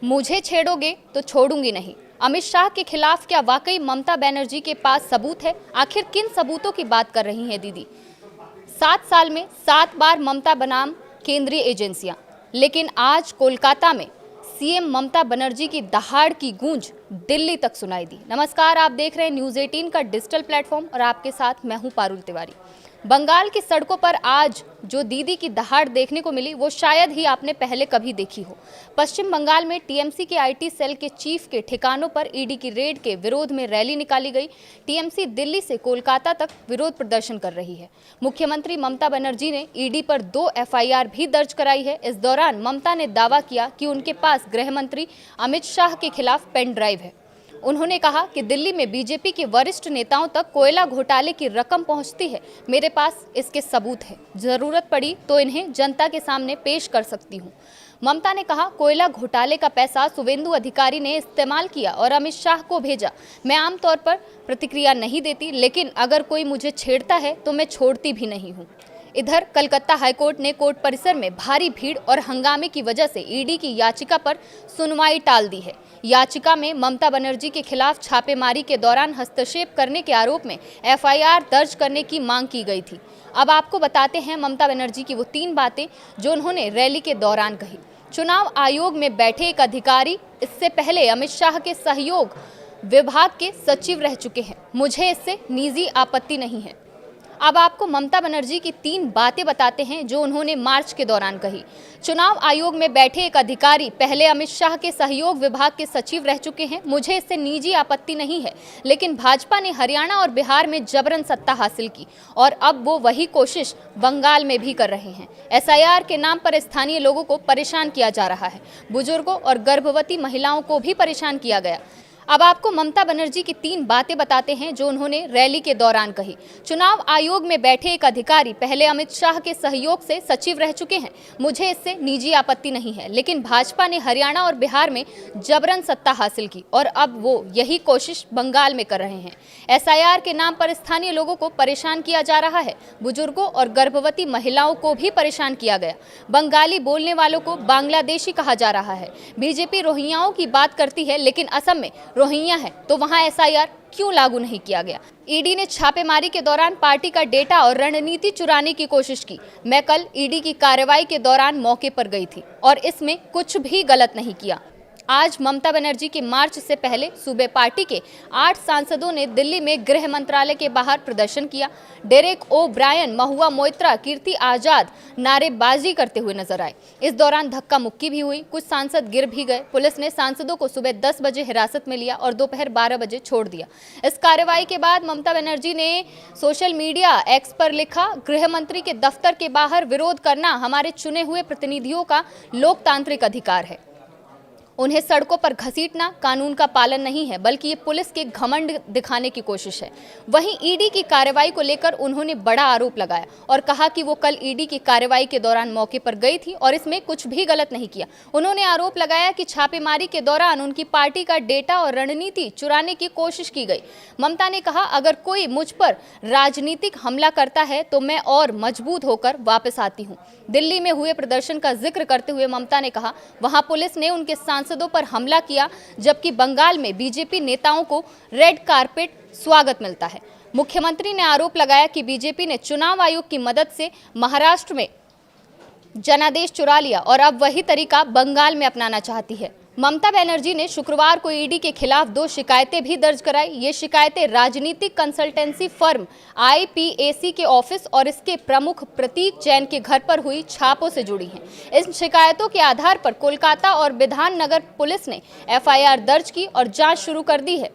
मुझे छेड़ोगे तो छोड़ूंगी नहीं। अमित शाह के खिलाफ क्या वाकई ममता बनर्जी के पास सबूत है? आखिर किन सबूतों की बात कर रही हैं दीदी? 7 साल में 7 बार ममता बनाम केंद्रीय एजेंसियां, लेकिन आज कोलकाता में सीएम ममता बनर्जी की दहाड़ की गूंज दिल्ली तक सुनाई दी। नमस्कार, आप देख रहे हैं न्यूज़ 18 का डिजिटल प्लेटफॉर्म और आपके साथ मैं हूं पारुल तिवारी। बंगाल की सड़कों पर आज जो दीदी की दहाड़ देखने को मिली वो शायद ही आपने पहले कभी देखी हो। पश्चिम बंगाल में टीएमसी के आईटी सेल के चीफ के ठिकानों पर ईडी की रेड के विरोध में रैली निकाली गई। टीएमसी दिल्ली से कोलकाता तक विरोध प्रदर्शन कर रही है। मुख्यमंत्री ममता बनर्जी ने ईडी पर 2 एफआईआर भी दर्ज कराई है। इस दौरान ममता ने दावा किया कि उनके पास गृह मंत्री अमित शाह के खिलाफ पेन ड्राइव है। उन्होंने कहा कि दिल्ली में बीजेपी के वरिष्ठ नेताओं तक कोयला घोटाले की रकम पहुंचती है। मेरे पास इसके सबूत है, जरूरत पड़ी तो इन्हें जनता के सामने पेश कर सकती हूं। ममता ने कहा, कोयला घोटाले का पैसा शुवेंदु अधिकारी ने इस्तेमाल किया और अमित शाह को भेजा। मैं आमतौर पर प्रतिक्रिया नहीं देती, लेकिन अगर कोई मुझे छेड़ता है तो मैं छोड़ती भी नहीं हूँ। इधर कलकत्ता हाईकोर्ट ने कोर्ट परिसर में भारी भीड़ और हंगामे की वजह से ईडी की याचिका पर सुनवाई टाल दी है। याचिका में ममता बनर्जी के खिलाफ छापेमारी के दौरान हस्तक्षेप करने के आरोप में एफआईआर दर्ज करने की मांग की गई थी। अब आपको बताते हैं ममता बनर्जी की वो 3 बातें जो उन्होंने रैली के दौरान कही। चुनाव आयोग में बैठे एक अधिकारी इससे पहले अमित शाह के सहयोग विभाग के सचिव रह चुके हैं। मुझे इससे निजी आपत्ति नहीं है। अब आपको ममता बनर्जी की 3 बातें बताते हैं जो उन्होंने मार्च के दौरान कही। चुनाव आयोग में बैठे एक अधिकारी पहले अमित शाह के सहयोग विभाग के सचिव रह चुके हैं। मुझे इससे निजी आपत्ति नहीं है, लेकिन भाजपा ने हरियाणा और बिहार में जबरन सत्ता हासिल की और अब वो वही कोशिश बंगाल में भी कर रहे हैं। एसआईआर के नाम पर स्थानीय लोगों को परेशान किया जा रहा है। बुजुर्गों और गर्भवती महिलाओं को भी परेशान किया गया। अब आपको ममता बनर्जी की 3 बातें बताते हैं जो उन्होंने रैली के दौरान कही। चुनाव आयोग में बैठे एक अधिकारी पहले अमित शाह के सहयोग से सचिव रह चुके हैं। मुझे इससे निजी आपत्ति नहीं है, लेकिन भाजपा ने हरियाणा और बिहार में जबरन सत्ता हासिल की और अब वो यही कोशिश बंगाल में कर रहे हैं। एसआईआर के नाम पर स्थानीय लोगों को परेशान किया जा रहा है। बुजुर्गों और गर्भवती महिलाओं को भी परेशान किया गया। बंगाली बोलने वालों को बांग्लादेशी कहा जा रहा है। बीजेपी रोहिंग्याओं की बात करती है, लेकिन असम में रोहिंग्या है तो वहां एसआईआर क्यों लागू नहीं किया गया? ईडी ने छापेमारी के दौरान पार्टी का डेटा और रणनीति चुराने की कोशिश की। मैं कल ईडी की कार्रवाई के दौरान मौके पर गई थी और इसमें कुछ भी गलत नहीं किया। आज ममता बनर्जी के मार्च से पहले सूबे पार्टी के 8 सांसदों ने दिल्ली में गृह मंत्रालय के बाहर प्रदर्शन किया। डेरेक ओ ब्रायन, महुआ मोइत्रा, कीर्ति आजाद नारेबाजी करते हुए नजर आए। इस दौरान धक्का मुक्की भी हुई, कुछ सांसद गिर भी गए। पुलिस ने सांसदों को सुबह 10 बजे हिरासत में लिया और दोपहर 12 बजे छोड़ दिया। इस कार्रवाई के बाद ममता बनर्जी ने सोशल मीडिया एक्स पर लिखा, गृह मंत्री के दफ्तर के बाहर विरोध करना हमारे चुने हुए प्रतिनिधियों का लोकतांत्रिक अधिकार है। उन्हें सड़कों पर घसीटना कानून का पालन नहीं है, बल्कि ये पुलिस के घमंड दिखाने की कोशिश है। वहीं ईडी की कार्रवाई को लेकर उन्होंने बड़ा आरोप लगाया और कहा कि वो कल ईडी की कार्रवाई के दौरान मौके पर गई थी और इसमें कुछ भी गलत नहीं किया। उन्होंने आरोप लगाया कि छापेमारी के दौरान उनकी पार्टी का डेटा और रणनीति चुराने की कोशिश की गई। ममता ने कहा, अगर कोई मुझ पर राजनीतिक हमला करता है तो मैं और मजबूत होकर वापस आती हूँ। दिल्ली में हुए प्रदर्शन का जिक्र करते हुए ममता ने कहा, वहां पुलिस ने उनके सांसदों पर हमला किया, जबकि बंगाल में बीजेपी नेताओं को रेड कारपेट स्वागत मिलता है। मुख्यमंत्री ने आरोप लगाया कि बीजेपी ने चुनाव आयोग की मदद से महाराष्ट्र में जनादेश चुरा लिया और अब वही तरीका बंगाल में अपनाना चाहती है। ममता बनर्जी ने शुक्रवार को ईडी के खिलाफ 2 शिकायतें भी दर्ज कराई। ये शिकायतें राजनीतिक कंसल्टेंसी फर्म आईपीएसी के ऑफिस और इसके प्रमुख प्रतीक जैन के घर पर हुई छापों से जुड़ी हैं। इन शिकायतों के आधार पर कोलकाता और बिधान नगर पुलिस ने एफआईआर दर्ज की और जांच शुरू कर दी है।